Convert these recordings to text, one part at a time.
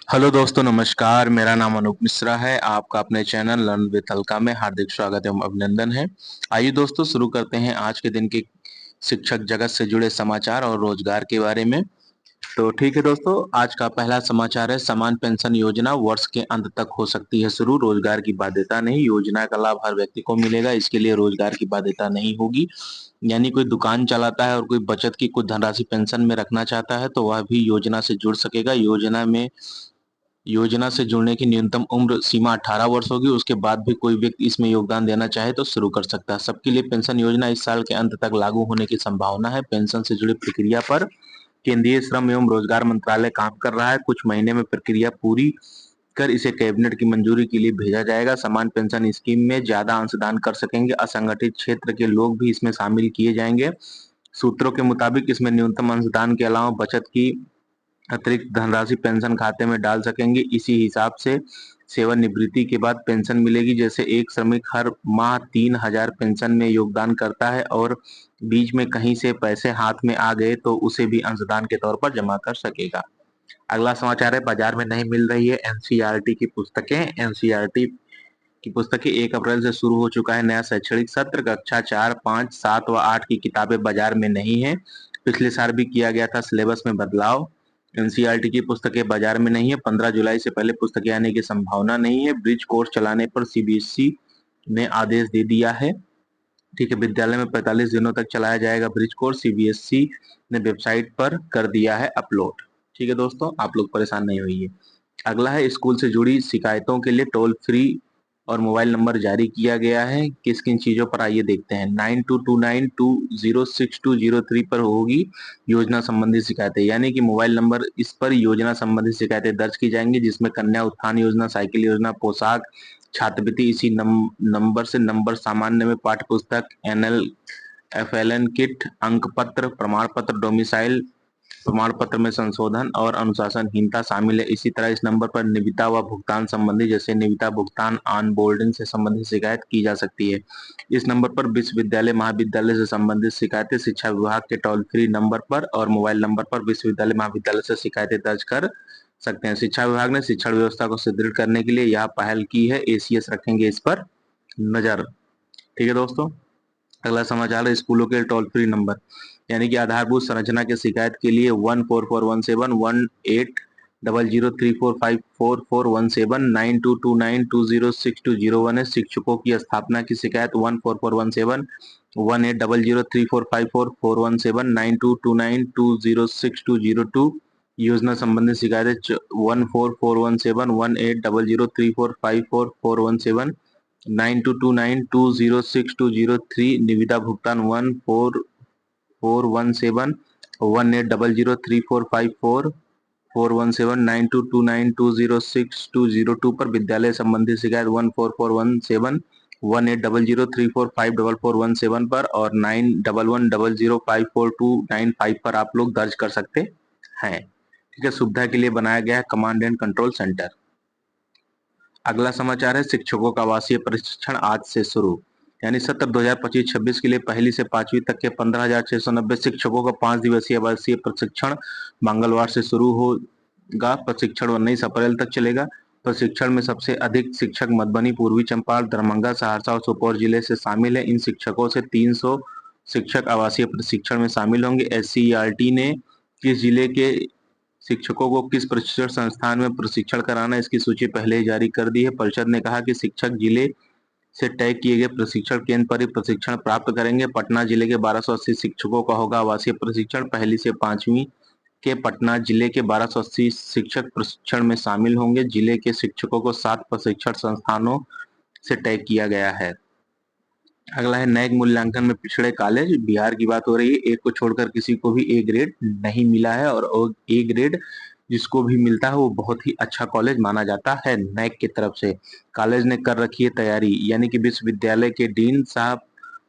Hello दोस्तों, नमस्कार। मेरा नाम अनूप मिश्रा है। आपका अपने चैनल लर्न विद हल्का में हार्दिक स्वागत एवं अभिनंदन है। आइए दोस्तों, शुरू करते हैं आज के दिन के शिक्षक जगत से जुड़े समाचार और रोजगार के बारे में। तो ठीक है दोस्तों, आज का पहला समाचार है समान पेंशन योजना वर्ष के अंत तक हो सकती है शुरू। रोजगार की बाध्यता नहीं, योजना का लाभ हर व्यक्ति को मिलेगा। इसके लिए रोजगार की बाध्यता नहीं होगी। यानी कोई दुकान चलाता है और कोई बचत की कुछ धनराशि पेंशन में रखना चाहता है तो वह भी योजना से जुड़ सकेगा। योजना से जुड़ने की न्यूनतम उम्र सीमा 18 वर्ष होगी। उसके बाद भी कोई व्यक्ति इसमें योगदान देना चाहे तो शुरू कर सकता है। सबके लिए पेंशन योजना इस साल के अंत तक लागू होने की संभावना है। पेंशन से जुड़ी प्रक्रिया पर केंद्रीय श्रम एवं रोजगार मंत्रालय काम कर रहा है। कुछ महीने में प्रक्रिया पूरी कर इसे कैबिनेट की मंजूरी के लिए भेजा जाएगा। समान पेंशन स्कीम में ज्यादा अंशदान कर सकेंगे। असंगठित क्षेत्र के लोग भी इसमें शामिल किए जाएंगे। सूत्रों के मुताबिक इसमें न्यूनतम अंशदान के अलावा बचत की अतिरिक्त धनराशि पेंशन खाते में डाल सकेंगे। इसी हिसाब से सेवानिवृत्ति के बाद पेंशन मिलेगी। जैसे एक श्रमिक हर माह 3,000 पेंशन में योगदान करता है और बीच में कहीं से पैसे हाथ में आ गए तो उसे भी अंशदान के तौर पर जमा कर सकेगा। अगला समाचार है बाजार में नहीं मिल रही है एनसीईआरटी की पुस्तकें। एनसीईआरटी की पुस्तकें 1 अप्रैल से शुरू हो चुका है नया शैक्षणिक सत्र। कक्षा 4, 5, 7 व 8 की किताबें बाजार में नहीं है। पिछले साल भी किया गया था सिलेबस में बदलाव। एनसीईआरटी की पुस्तकें बाजार में नहीं है। 15 जुलाई से पहले पुस्तकें आने की संभावना नहीं है। ब्रिज कोर्स चलाने पर सीबीएसई ने आदेश दे दिया है। ठीक है, विद्यालय में 45 दिनों तक चलाया जाएगा ब्रिज कोर्स। सीबीएसई ने वेबसाइट पर कर दिया है अपलोड। ठीक है दोस्तों, आप लोग परेशान नहीं होइए। अगला है स्कूल से जुड़ी शिकायतों के लिए टोल फ्री और मोबाइल नंबर जारी किया गया है। किस किन चीजों पर आइए देखते हैं। 9229206203 पर होगी योजना संबंधी शिकायतें। यानी कि मोबाइल नंबर इस पर योजना संबंधी शिकायतें दर्ज की जाएंगी, जिसमें कन्या उत्थान योजना, साइकिल योजना, पोशाक, छात्रवृत्ति। इसी नंबर से नंबर, सामान्य में पाठ्य पुस्तक, एनएल एफएलएन किट, अंक पत्र, प्रमाण पत्र, डोमिसाइल प्रमाण पत्र में संशोधन और अनुशासनहीनता शामिल है। इसी तरह इस नंबर पर निविदा व भुगतान संबंधी, जैसे निविदा भुगतान, ऑन बोर्डिंग से संबंधित शिकायत की जा सकती है। इस नंबर पर विश्वविद्यालय महाविद्यालय से संबंधित शिकायतें शिक्षा विभाग के टोल फ्री नंबर पर और मोबाइल नंबर पर विश्वविद्यालय महाविद्यालय से शिकायतें दर्ज कर सकते हैं। शिक्षा विभाग ने शिक्षण व्यवस्था को सुदृढ़ करने के लिए यह पहल की है। एसीएस रखेंगे इस पर नजर। ठीक है दोस्तों, अगला समाचार है स्कूलों के टोल फ्री नंबर। यानी कि आधारभूत संरचना की शिकायत के लिए 14417, 1800345441, 9229206201 है। शिक्षकों की स्थापना की शिकायत 14417, 1800345441, 9229206202। योजना संबंधी शिकायतें 14417, 1800345441, 9229206203। निविदा भुगतान 14417, 1800345441, 9229206202 पर। विद्यालय संबंधी शिकायत 14417, 1800345441 पर और 9110054295 पर आप लोग दर्ज कर सकते हैं। ठीक है, सुविधा के लिए बनाया गया है कमांड एंड कंट्रोल सेंटर। अगला समाचार है शिक्षकों का आवासीय प्रशिक्षण आज से शुरू। यानी सत्र 2025-26 के लिए पहली से 5वीं तक के 15,690 शिक्षकों का 5 दिवसीय आवासीय प्रशिक्षण मंगलवार से शुरू होगा। प्रशिक्षण 19 अप्रैल तक चलेगा। प्रशिक्षण में सबसे अधिक शिक्षक मधुबनी, पूर्वी चंपारण, दरभंगा, सहरसा और सुपौल जिले से शामिल है। इन शिक्षकों से 300 शिक्षक आवासीय प्रशिक्षण में शामिल होंगे। एससीईआरटी ने किस जिले के शिक्षकों को किस प्रशिक्षण संस्थान में प्रशिक्षण कराना, इसकी सूची पहले ही जारी कर दी है। परिषद ने कहा कि शिक्षक जिले से तय किए गए प्रशिक्षण केंद्र पर ही प्रशिक्षण प्राप्त करेंगे। पटना जिले के 1280 शिक्षकों का होगा आवासीय प्रशिक्षण। पहली से 5वीं के पटना जिले के 1280 शिक्षक प्रशिक्षण में शामिल होंगे। जिले के शिक्षकों को 7 प्रशिक्षण संस्थानों से तय किया गया है। अगला है नैक मूल्यांकन में पिछड़े कॉलेज। बिहार की बात हो रही है। एक को छोड़कर किसी को भी ए ग्रेड नहीं मिला है और ए ग्रेड जिसको भी मिलता है वो बहुत ही अच्छा कॉलेज माना जाता है नैक की तरफ से। कॉलेज ने कर रखी है तैयारी। यानी कि विश्वविद्यालय के डीन साहब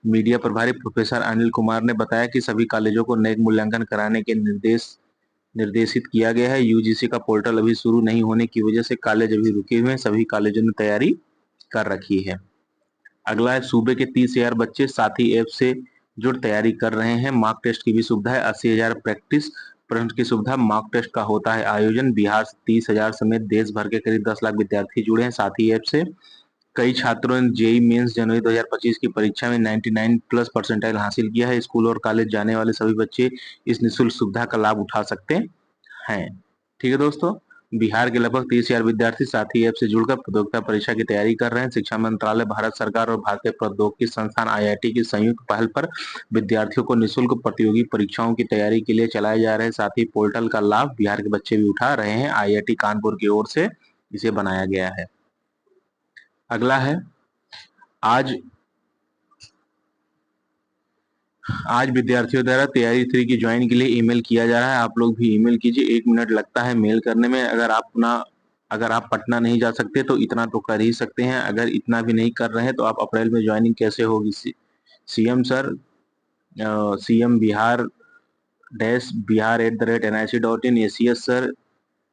मीडिया प्रभारी प्रोफेसर अनिल कुमार ने बताया कि सभी कॉलेजों को नैक मूल्यांकन कराने के निर्देशित किया गया है। यूजीसी का पोर्टल अभी शुरू नहीं होने की वजह से कॉलेज अभी रुके हुए हैं। सभी कॉलेजों ने तैयारी कर रखी है। अगला है सूबे के 30,000 बच्चे साथी ऐप से जुड़ तैयारी कर रहे हैं। मॉक टेस्ट की भी सुविधा है। 80,000 प्रैक्टिस प्रश्न की सुविधा मॉक टेस्ट का होता है आयोजन। बिहार से 30,000 समेत देश भर के करीब 10 लाख विद्यार्थी जुड़े हैं साथ ही ऐप से। कई छात्रों ने जेई मेंस जनवरी 2025 की परीक्षा में 99 प्लस परसेंटाइल हासिल किया है। स्कूल और कॉलेज जाने वाले सभी बच्चे इस निःशुल्क सुविधा का लाभ उठा सकते हैं। ठीक है दोस्तों, बिहार के लगभग 30,000 विद्यार्थी साथी ऐप से जुड़कर प्रतियोगिता परीक्षा की तैयारी कर रहे हैं। शिक्षा मंत्रालय, भारत सरकार और भारतीय प्रौद्योगिकी संस्थान आईआईटी की संयुक्त पहल पर विद्यार्थियों को निःशुल्क प्रतियोगी परीक्षाओं की तैयारी के लिए चलाए जा रहे साथी पोर्टल का लाभ बिहार के बच्चे भी उठा रहे हैं। आईआईटी कानपुर की ओर से इसे बनाया गया है। अगला है, आज विद्यार्थियों द्वारा तैयारी 3 की ज्वाइन के लिए ईमेल किया जा रहा है। आप लोग भी ईमेल कीजिए, 1 मिनट लगता है मेल करने में। अगर आप पटना नहीं जा सकते तो इतना तो कर ही सकते हैं। अगर इतना भी नहीं कर रहे हैं तो आप अप्रैल में ज्वाइनिंग कैसे होगी? CM sir, CM Bihar dash बिहार@nic.in, एसीएस सर,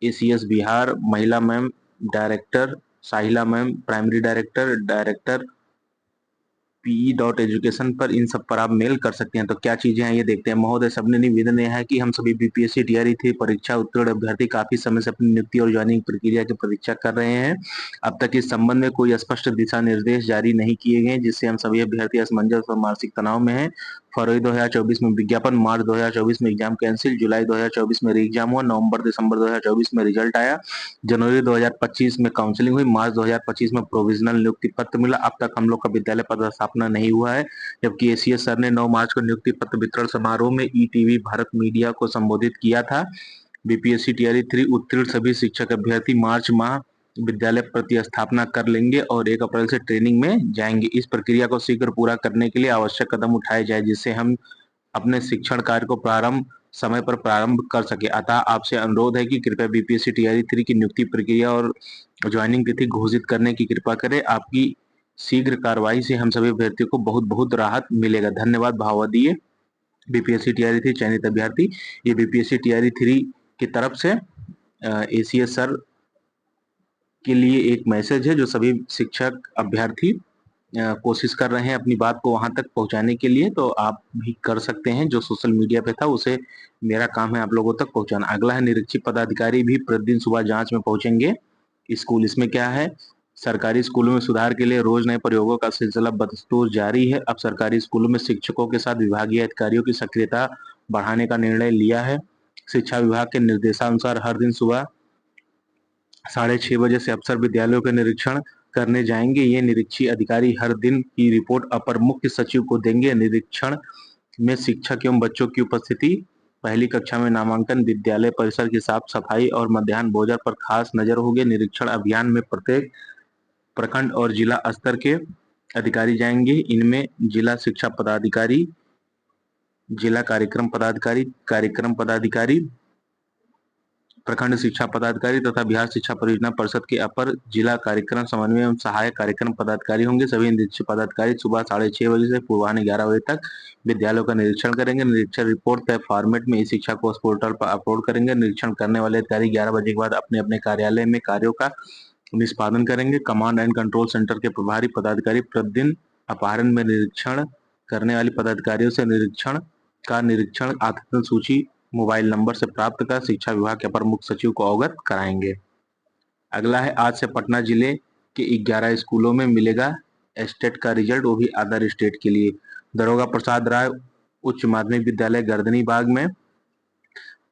एसीएस बिहार, महिला ma'am director, Sahila ma'am primary director, director pe.education पर इन सब पर आप मेल कर सकते हैं। तो क्या चीजें हैं ये देखते हैं। महोदय, सबने निवेदन यह है कि हम सभी बीपीएससी टीआरई 3 परीक्षा उत्तीर्ण अभ्यर्थी काफी समय से अपनी नियुक्ति और ज्वाइनिंग प्रक्रिया की प्रतीक्षा कर रहे हैं। अब तक इस संबंध में कोई स्पष्ट दिशा निर्देश जारी नहीं किए गए, जिससे हम सभी अभ्यर्थी असमंजस और मानसिक तनाव में हैं। फरवरी 2024 में विज्ञापन, मार्च 2024 में एग्जाम कैंसिल, जुलाई 2024 में री एग्जाम हुआ, नवंबर दिसंबर 2024 में रिजल्ट आया, जनवरी 2025 में काउंसलिंग हुई, मार्च 2025 में प्रोविजनल नियुक्ति पत्र मिला। अब तक हम लोग का विद्यालय पदस्थापना नहीं हुआ है। जबकि एसीएस सर ने 9 मार्च को नियुक्ति पत्र वितरण समारोह में ईटीवी भारत मीडिया को संबोधित किया था। बीपीएससी टीआरई 3 उत्तीर्ण सभी शिक्षक अभ्यर्थी मार्च माह विद्यालय प्रतिस्थापना कर लेंगे और 1 अप्रैल से ट्रेनिंग में जाएंगे। इस प्रक्रिया को शीघ्र पूरा करने के लिए आवश्यक कदम उठाए जाए, जिससे हम अपने शिक्षण कार्य को समय पर प्रारंभ कर सके। अतः आपसे अनुरोध है कि कृपया बीपीएससी टीआरई 3 की नियुक्ति प्रक्रिया और ज्वाइनिंग तिथि घोषित करने की कृपा करें। आपकी शीघ्र कार्रवाई से हम सभी अभ्यर्थियों को बहुत बहुत राहत मिलेगा। धन्यवाद भावादिए बीपीएससी टीआरई 3 चयनित अभ्यर्थी। ये बीपीएससी टीआरई 3 की तरफ से एसीएस सर के लिए एक मैसेज है, जो सभी शिक्षक अभ्यर्थी कोशिश कर रहे हैं अपनी बात को वहां तक पहुंचाने के लिए। तो आप भी कर सकते हैं, जो सोशल मीडिया पे था उसे मेरा काम है आप लोगों तक पहुंचाना। अगला है, निरीक्षित पदाधिकारी भी प्रतिदिन सुबह जांच में पहुंचेंगे स्कूल। इसमें क्या है, सरकारी स्कूलों में सुधार के लिए रोज नए प्रयोगों का सिलसिला बदस्तूर जारी है। अब सरकारी स्कूलों में शिक्षकों के साथ विभागीय अधिकारियों की सक्रियता बढ़ाने का निर्णय लिया है। शिक्षा विभाग के निर्देशानुसार हर दिन सुबह 6:30 बजे से अफसर विद्यालयों के निरीक्षण करने जाएंगे। ये निरीक्षी अधिकारी हर दिन की रिपोर्ट अपर मुख्य सचिव को देंगे। निरीक्षण में शिक्षक एवं बच्चों की उपस्थिति, पहली कक्षा में नामांकन, विद्यालय परिसर की साफ सफाई और मध्याह्न भोजन पर खास नजर होगी। निरीक्षण अभियान में प्रत्येक प्रखंड और जिला स्तर के अधिकारी जाएंगे। इनमें जिला शिक्षा पदाधिकारी, जिला कार्यक्रम पदाधिकारी, प्रखंड शिक्षा पदाधिकारी तथा बिहार शिक्षा परियोजना परिषद के अपर जिला कार्यक्रम समन्वय एवं सहायक कार्यक्रम पदाधिकारी होंगे। सभी निरीक्षक पदाधिकारी सुबह 6:30 बजे से पूर्वाह्न 11 बजे तक विद्यालयों का निरीक्षण करेंगे। निरीक्षण रिपोर्ट तय फॉर्मेट में ई शिक्षा कोष पोर्टल पर अपलोड करेंगे। निरीक्षण करने वाले अधिकारी 11 बजे के बाद अपने अपने कार्यालय में कार्यों का निष्पादन करेंगे। कमांड एंड कंट्रोल सेंटर के प्रभारी पदाधिकारी प्रतिदिन अपराह्न में निरीक्षण करने वाले पदाधिकारियों से निरीक्षण आत्मकथन सूची मोबाइल नंबर से प्राप्त कर शिक्षा विभाग के अपर मुख्य सचिव को अवगत कराएंगे। अगला है, आज से पटना जिले के 11 स्कूलों में मिलेगा स्टेट का रिजल्ट, वो भी अदर स्टेट के लिए। दरोगा प्रसाद राय उच्च माध्यमिक विद्यालय गर्दनी बाग में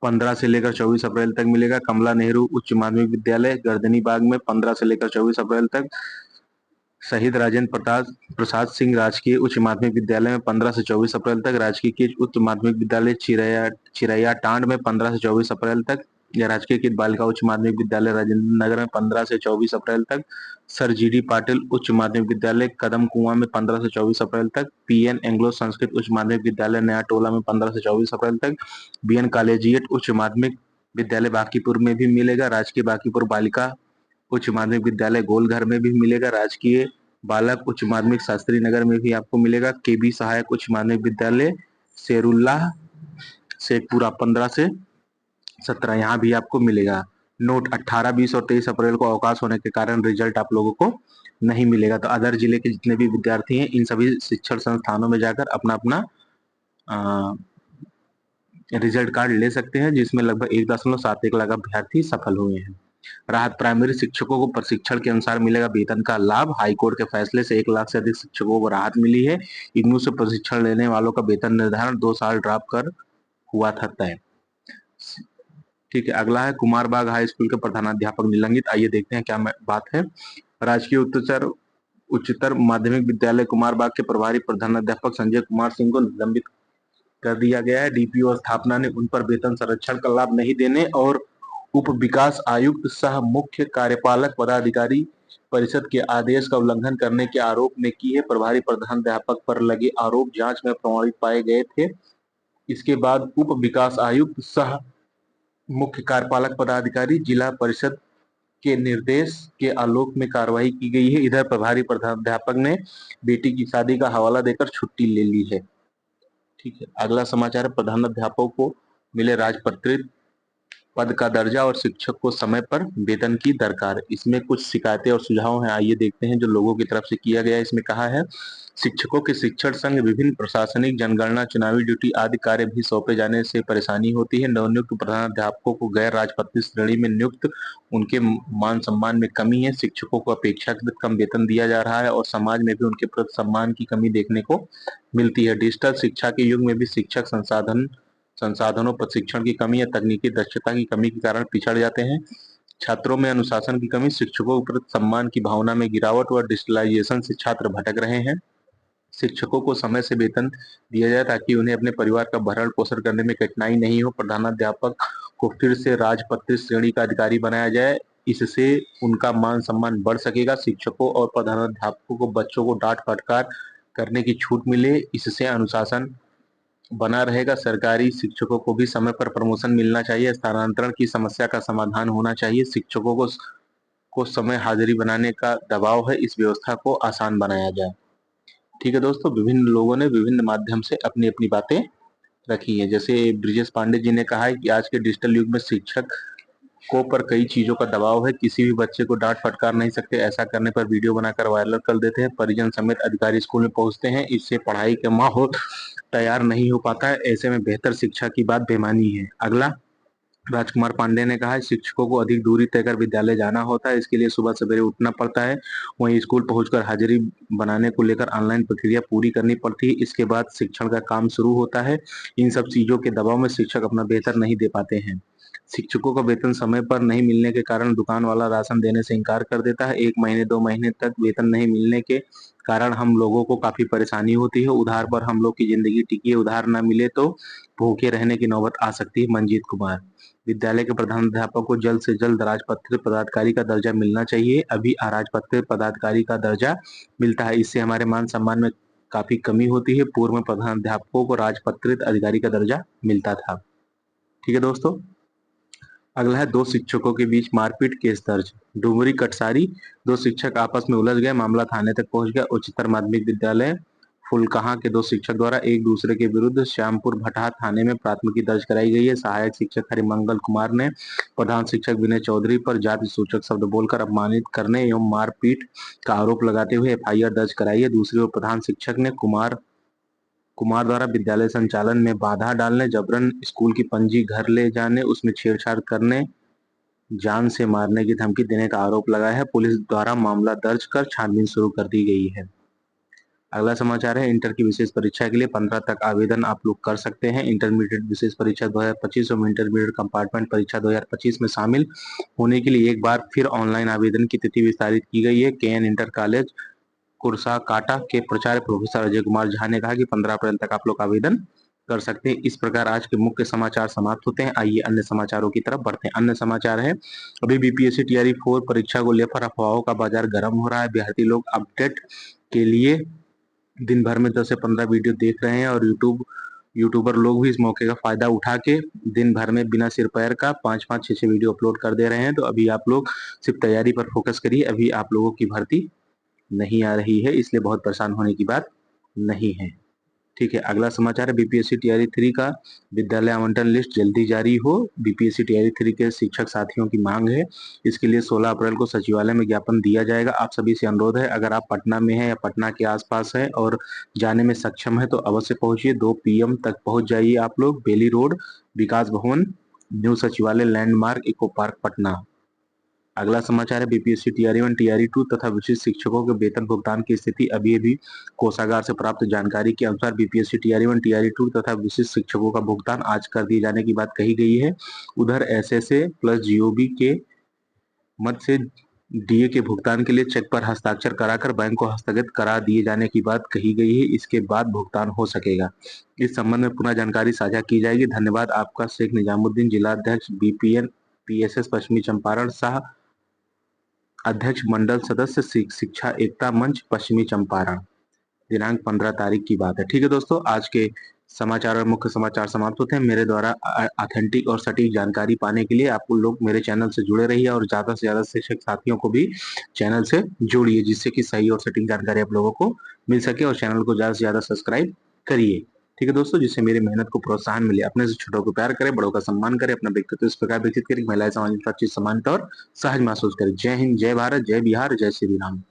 15 से लेकर 24 अप्रैल तक मिलेगा। कमला नेहरू उच्च माध्यमिक विद्यालय गर्दनी बाग में 15 से लेकर 24 अप्रैल तक। शहीद राजेंद्र प्रसाद सिंह राजकीय उच्च माध्यमिक विद्यालय में 15 से 24 अप्रैल तक। राजकीय उच्च माध्यमिक विद्यालय चिरैया टांड में 15 से 24 अप्रैल तक। या राजकीय बालिका उच्च माध्यमिक विद्यालय राजेंद्र नगर में 15 से 24 अप्रैल तक। सर जीडी पाटिल उच्च माध्यमिक विद्यालय कदम कुआं में 15 से 24 अप्रैल तक। पीएन एंग्लो संस्कृत उच्च माध्यमिक विद्यालय नया टोला में 15 से 24 अप्रैल तक। बीएन कॉलेजिएट उच्च माध्यमिक विद्यालय बांकीपुर में भी मिलेगा। राजकीय बांकीपुर बालिका उच्च माध्यमिक विद्यालय गोलघर में भी मिलेगा। राजकीय बालक उच्च माध्यमिक शास्त्री नगर में भी आपको मिलेगा। केबी सहायक उच्च माध्यमिक विद्यालय शेरुल्लाह शेखपुरा 15 से 17 यहाँ भी आपको मिलेगा। नोट, 18, 20 और 23 अप्रैल को अवकाश होने के कारण रिजल्ट आप लोगों को नहीं मिलेगा। तो अदर जिले के जितने भी विद्यार्थी हैं इन सभी शिक्षण संस्थानों में जाकर अपना अपना रिजल्ट कार्ड ले सकते हैं, जिसमें लगभग 1.71 लाख अभ्यर्थी सफल हुए हैं। राहत, प्राइमरी शिक्षकों को प्रशिक्षण के अनुसार मिलेगा वेतन का लाभ। हाईकोर्ट के फैसले से 1 लाख से अधिक शिक्षकों को राहत मिली है। इग्नू से प्रशिक्षण लेने वालों का वेतन निर्धारण 2 साल ड्रॉप कर हुआ था तय। ठीक है, अगला है कुमारबाग हाई स्कूल के प्रधानाध्यापक निलंबित। आइए देखते हैं क्या बात है। राजकीय उच्चतर माध्यमिक विद्यालय कुमारबाग के प्रभारी प्रधानाध्यापक संजय कुमार सिंह को निलंबित कर दिया गया है। डीपीओ स्थापना ने उन पर वेतन संरक्षण का लाभ नहीं देने और उप विकास आयुक्त सह मुख्य कार्यपालक पदाधिकारी परिषद के आदेश का उल्लंघन करने के आरोप में की है। प्रभारी प्रधानाध्यापक पर लगे आरोप जांच में प्रमाणित पाए गए थे। इसके बाद उप विकास आयुक्त सह मुख्य कार्यपालक पदाधिकारी जिला परिषद के निर्देश के आलोक में कार्रवाई की गई है। इधर प्रभारी प्रधानाध्यापक ने बेटी की शादी का हवाला देकर छुट्टी ले ली है। ठीक है, अगला समाचार है प्रधानाध्यापकों को मिले राजपत्रित पद का दर्जा और शिक्षक को समय पर वेतन की दरकार। इसमें कुछ शिकायतें और सुझाव हैं, आइए देखते हैं जो लोगों की तरफ से किया गया है। इसमें कहा है शिक्षकों के शिक्षण संघ विभिन्न प्रशासनिक जनगणना चुनावी ड्यूटी आदि कार्य भी सौंपे जाने से परेशानी होती है। नवनियुक्त प्रधानाध्यापकों को गैर राजपत्रित श्रेणी में नियुक्त उनके मान सम्मान में कमी है। शिक्षकों को अपेक्षाकृत कम वेतन दिया जा रहा है और समाज में भी उनके प्रति सम्मान की कमी देखने को मिलती है। डिजिटल शिक्षा के युग में भी शिक्षक संसाधनों, प्रशिक्षण की कमी या तकनीकी दक्षता की कमी के कारण पिछड़ जाते हैं। छात्रों में अनुशासन की कमी, शिक्षकों के प्रति सम्मान की भावना में गिरावट व डिजिटलाइजेशन से छात्र भटक रहे हैं। शिक्षकों को समय से वेतन दिया जाए ताकि उन्हें अपने परिवार का भरण पोषण करने में कठिनाई नहीं हो। प्रधानाध्यापक को फिर से राजपत्रित श्रेणी का अधिकारी बनाया जाए, इससे उनका मान सम्मान बढ़ सकेगा। शिक्षकों और प्रधानाध्यापकों को बच्चों को डांट फटकार करने की छूट मिले, इससे अनुशासन बना रहेगा। सरकारी शिक्षकों को भी समय पर प्रमोशन मिलना चाहिए। स्थानांतरण की समस्या का समाधान होना चाहिए। शिक्षकों को समय हाजिरी बनाने का दबाव है, इस व्यवस्था को आसान बनाया जाए। ठीक है दोस्तों, विभिन्न लोगों ने विभिन्न माध्यम से अपनी अपनी बातें रखी है। जैसे ब्रिजेश पांडे जी ने कहा है कि आज के डिजिटल युग में शिक्षक को पर कई चीजों का दबाव है, किसी भी बच्चे को डांट फटकार नहीं सकते, ऐसा करने पर वीडियो बनाकर वायरल कर देते हैं। परिजन समेत अधिकारी स्कूल में पहुंचते हैं, इससे पढ़ाई का माहौल तैयार नहीं हो पाता है। ऐसे में बेहतर शिक्षा की बात बेमानी है। अगला राजकुमार पांडे ने कहा है शिक्षकों को अधिक दूरी तय कर विद्यालय जाना होता है, इसके लिए सुबह सवेरे उठना पड़ता है। वहीं स्कूल पहुंचकर हाजिरी बनाने को लेकर ऑनलाइन प्रक्रिया पूरी करनी पड़ती है। इसके बाद शिक्षण का काम शुरू होता है। इन सब चीजों के दबाव में शिक्षक अपना बेहतर नहीं दे पाते हैं। शिक्षकों का वेतन समय पर नहीं मिलने के कारण दुकान वाला राशन देने से इनकार कर देता है। 1 महीने 2 महीने तक वेतन नहीं मिलने के कारण हम लोगों को काफी परेशानी होती है। उधार पर हम लोग की जिंदगी टिकी है, उधार न मिले तो भूखे रहने की नौबत आ सकती है। मंजीत कुमार, विद्यालय के प्रधानाध्यापक को जल्द से जल्द राजपत्रित पदाधिकारी का दर्जा मिलना चाहिए। अभी अराजपत्रित पदाधिकारी का दर्जा मिलता है, इससे हमारे मान सम्मान में काफी कमी होती है। पूर्व में प्रधानाध्यापकों को राजपत्रित अधिकारी का दर्जा मिलता था। ठीक है दोस्तों, अगला है 2 शिक्षकों के बीच मारपीट केस दर्ज। डुमरी कटसारी, 2 शिक्षक आपस में उलझ गए, मामला थाने तक पहुंच गया। उच्चतर माध्यमिक विद्यालय फुलकहाँ के 2 शिक्षक द्वारा एक दूसरे के विरुद्ध श्यामपुर भटहा थाने में प्राथमिकी दर्ज कराई गई है। सहायक शिक्षक हरिमंगल कुमार ने प्रधान शिक्षक विनय चौधरी पर जाति सूचक शब्द बोलकर अपमानित करने एवं मारपीट का आरोप लगाते हुए एफआईआर दर्ज कराई है। दूसरी ओर प्रधान शिक्षक ने कुमार द्वारा विद्यालय संचालन में बाधा डालने, जबरन स्कूल की पंजी घर ले जाने, उसमें छेड़छाड़ करने, जान से मारने की धमकी देने का आरोप लगाया है। पुलिस द्वारा मामला दर्ज कर छानबीन शुरू कर दी गई है। अगला समाचार है इंटर की विशेष परीक्षा के लिए 15 तक आवेदन आप लोग कर सकते हैं। इंटरमीडिएट विशेष परीक्षा 2025 और इंटरमीडिएट कंपार्टमेंट परीक्षा 2025 में शामिल होने के लिए एक बार फिर ऑनलाइन आवेदन की तिथि विस्तारित की गई है। केएन इंटर कॉलेज कुर्साकाटा के प्राचार्य प्रोफेसर अजय कुमार झा ने कहा कि 15 अप्रैल तक आप लोग आवेदन कर सकते हैं। इस प्रकार आज के मुख्य समाचार समाप्त होते हैं। आइए अन्य समाचारों की तरफ बढ़ते हैं। अन्य समाचार है अभी बीपीएससी टीआरई 4 परीक्षा को लेकर अफवाहों का बाजार गर्म हो रहा है। अभ्यर्थी लोग अपडेट के लिए दिन भर में 10 से 15 वीडियो देख रहे हैं और यूट्यूबर लोग भी इस मौके का फायदा उठा के दिन भर में बिना सिर पैर का 5-5, 6-6 वीडियो अपलोड कर दे रहे हैं। तो अभी आप लोग सिर्फ तैयारी पर फोकस करिए, अभी आप लोगों की भर्ती नहीं आ रही है, इसलिए बहुत परेशान होने की बात नहीं है। ठीक है। अगला समाचार है बीपीएससी टीआरई 3 का विद्यालय आवंटन लिस्ट जल्दी जारी हो। बीपीएससी टीआरई 3 के शिक्षक साथियों की मांग है। इसके लिए 16 अप्रैल को सचिवालय में ज्ञापन दिया जाएगा। आप सभी से अनुरोध है, अगर आप पटना में हैं या पटना के आसपास है और जाने में सक्षम है तो अवश्य पहुंचिए। 2 PM तक पहुंच जाइए आप लोग। बेली रोड, विकास भवन, न्यू सचिवालय, लैंडमार्क, इको पार्क, पटना। अगला समाचार है बीपीएससी टीआरई 1 टीआरई 2 तथा विशिष्ट शिक्षकों के वेतन भुगतान की स्थिति। अभी अभी कोषागार से प्राप्त जानकारी के अनुसार बीपीएससी टीआरई 1 टीआरई 2 तथा विशिष्ट शिक्षकों का भुगतान आज कर दिए जाने की बात कही गई है। उधर एसएसए प्लस जीओबी के मद से डीए के भुगतान के लिए चेक पर हस्ताक्षर कराकर बैंक को हस्तगत करा दिए जाने की बात कही गई है। इसके बाद भुगतान हो सकेगा। इस संबंध में पुनः जानकारी साझा की जाएगी। धन्यवाद। आपका शेख निजामुद्दीन, जिला अध्यक्ष बीपीएन पीएसएस पश्चिमी चंपारण, सह अध्यक्ष मंडल सदस्य शिक्षा एकता मंच पश्चिमी चंपारण। दिनांक 15 तारीख की बात है। ठीक है दोस्तों, आज के समाचार और मुख्य समाचार समाप्त होते हैं। मेरे द्वारा ऑथेंटिक और सटीक जानकारी पाने के लिए आप लोग मेरे चैनल से जुड़े रहिए और ज्यादा से ज्यादा शिक्षक साथियों को भी चैनल से जोड़िए, जिससे कि सही और सटीक जानकारी आप लोगों को मिल सके। और चैनल को ज्यादा से ज्यादा सब्सक्राइब करिए। ठीक है दोस्तों, जिससे मेरी मेहनत को प्रोत्साहन मिले। अपने से छोटों को प्यार करें, बड़ों का सम्मान करें, अपना व्यक्तित्व इस प्रकार विकसित करें, महिलाएं समाज में सुरक्षित, समानता और सहज महसूस करें। जय हिंद, जय भारत, जय बिहार, जय श्री राम।